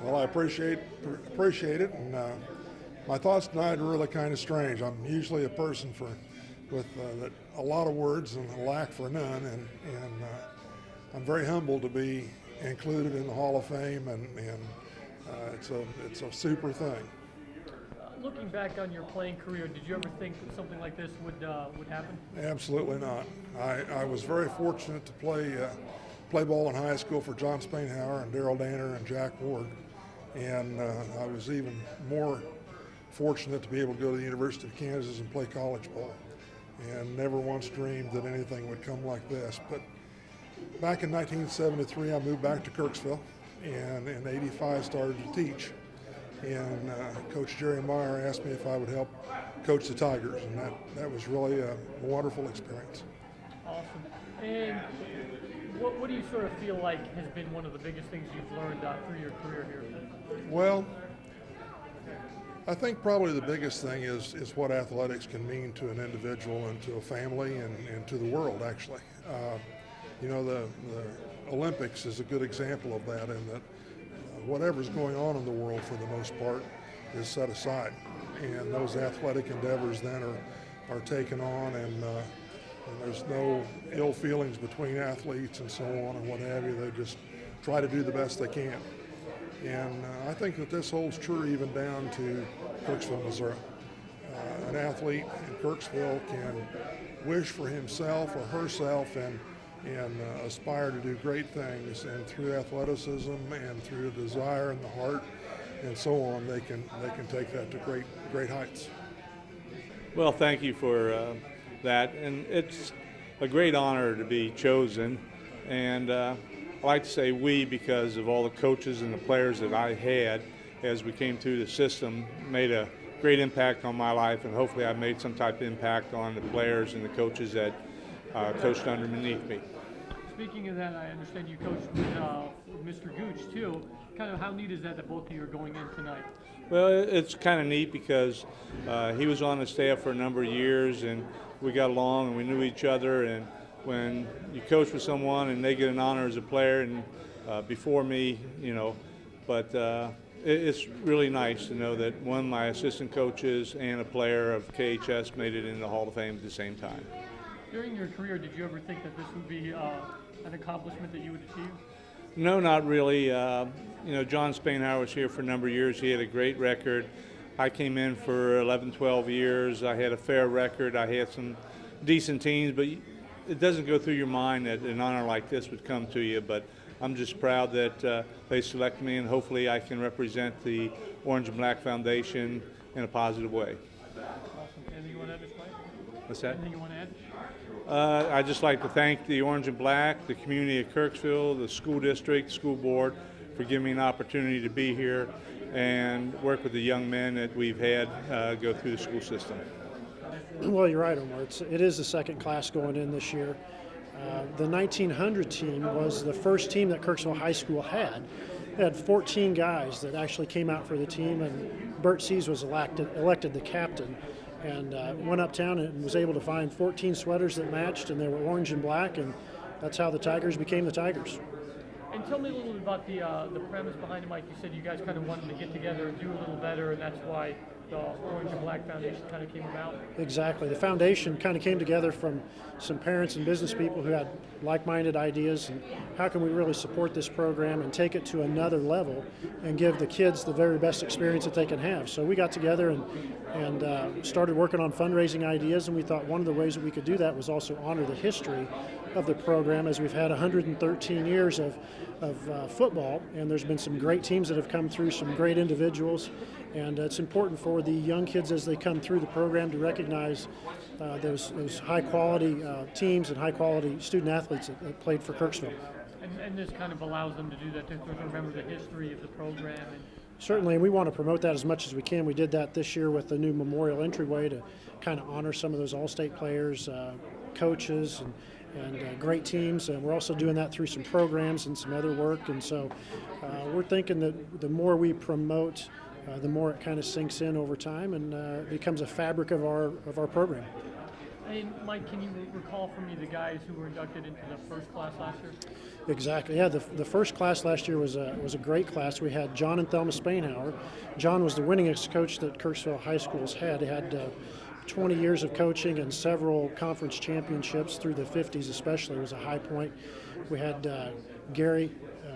Well, I appreciate it, and my thoughts tonight are really kind of strange. I'm usually a person with a lot of words and a lack for none, and I'm very humbled to be included in the Hall of Fame, and it's a super thing. Looking back on your playing career, did you ever think that something like this would happen? Absolutely not. I was very fortunate to play ball in high school for John Spainhour and Darrell Danner and Jack Ward. And I was even more fortunate to be able to go to the University of Kansas and play college ball. And never once dreamed that anything would come like this. But back in 1973, I moved back to Kirksville, and in '85 started to teach. And Coach Jerry Meyer asked me if I would help coach the Tigers, and that was really a wonderful experience. Awesome. And what do you sort of feel like has been one of the biggest things you've learned through your career here? Well, I think probably the biggest thing is what athletics can mean to an individual and to a family and to the world, actually. The Olympics is a good example of that, in that whatever's going on in the world for the most part is set aside, and those athletic endeavors then are taken on, and there's no ill feelings between athletes and so on and what have you. They just try to do the best they can. And I think that this holds true even down to Kirksville, Missouri. An athlete in Kirksville can wish for himself or herself and aspire to do great things, and through athleticism and through a desire in the heart and so on, they can take that to great heights. Well, thank you for that, and it's a great honor to be chosen, and I like to say we because of all the coaches and the players that I had as we came through the system made a great impact on my life, and hopefully I made some type of impact on the players and the coaches that coached underneath me. Speaking of that, I understand you coached with Mr. Gooch too. Kind of how neat is that both of you are going in tonight? Well, it's kind of neat because he was on the staff for a number of years, and we got along and we knew each other. And when you coach with someone and they get an honor as a player, and before me, but it's really nice to know that one of my assistant coaches and a player of KHS made it in the Hall of Fame at the same time. During your career, did you ever think that this would be an accomplishment that you would achieve? No, not really. John Spainhour was here for a number of years. He had a great record. I came in for 11, 12 years. I had a fair record. I had some decent teams, but it doesn't go through your mind that an honor like this would come to you. But I'm just proud that they select me, and hopefully I can represent the Orange and Black Foundation in a positive way. Awesome. Anything you want to add, Mr. Mike? What's that? Anything you want to add? I'd just like to thank the Orange and Black, the community of Kirksville, the school district, school board for giving me an opportunity to be here and work with the young men that we've had go through the school system. Well, you're right, Omar. It is the second class going in this year. The 1900 team was the first team that Kirksville High School had. They had 14 guys that actually came out for the team, and Bert Sees was elected the captain. And went uptown and was able to find 14 sweaters that matched, and they were orange and black, and that's how the Tigers became the Tigers. And tell me a little bit about the premise behind it, Mike. You said you guys kind of wanted to get together and do a little better, and that's why the Orange and Black Foundation kind of came about. Exactly. The foundation kind of came together from some parents and business people who had like-minded ideas, and how can we really support this program and take it to another level and give the kids the very best experience that they can have. So we got together and started working on fundraising ideas, and we thought one of the ways that we could do that was also honor the history of the program, as we've had 113 years of football, and there's been some great teams that have come through, some great individuals, and it's important for the young kids as they come through the program to recognize those high-quality teams and high-quality student athletes that played for Kirksville. And this kind of allows them to do that, to remember the history of the program. Certainly, and we want to promote that as much as we can. We did that this year with the new memorial entryway to kind of honor some of those all-state players, coaches, and great teams. And we're also doing that through some programs and some other work. And so we're thinking that the more we promote, the more it kind of sinks in over time and becomes a fabric of our program. Hey, Mike, can you recall for me the guys who were inducted into the first class last year? Exactly. Yeah, the first class last year was a great class. We had John and Thelma Spainhour. John was the winningest coach that Kirksville High School's had. He had 20 years of coaching and several conference championships through the 50s especially. It was a high point. We had Gary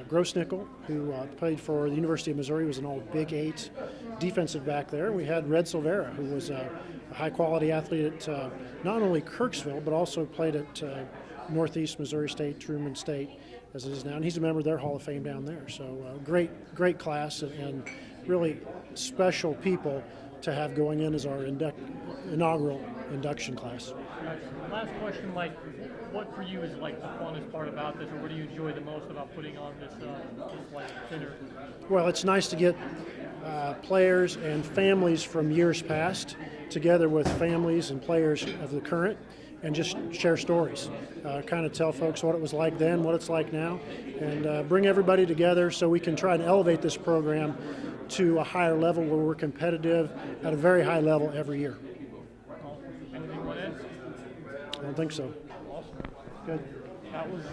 Grossnickel, who played for the University of Missouri, was an all Big 8 defensive back there. We had Red Silvera, who was a high-quality athlete at not only Kirksville, but also played at Northeast Missouri State, Truman State, as it is now. And he's a member of their Hall of Fame down there. So great class and really special people to have going in as our inaugural induction class. Last question, Mike. What for you is like the funnest part about this, or what do you enjoy the most about putting on this like dinner? Well, it's nice to get players and families from years past together with families and players of the current, and just share stories. Kind of tell folks what it was like then, what it's like now, and bring everybody together so we can try to elevate this program to a higher level where we're competitive at a very high level every year. Anything you want to add? I don't think so. Awesome. Good. That was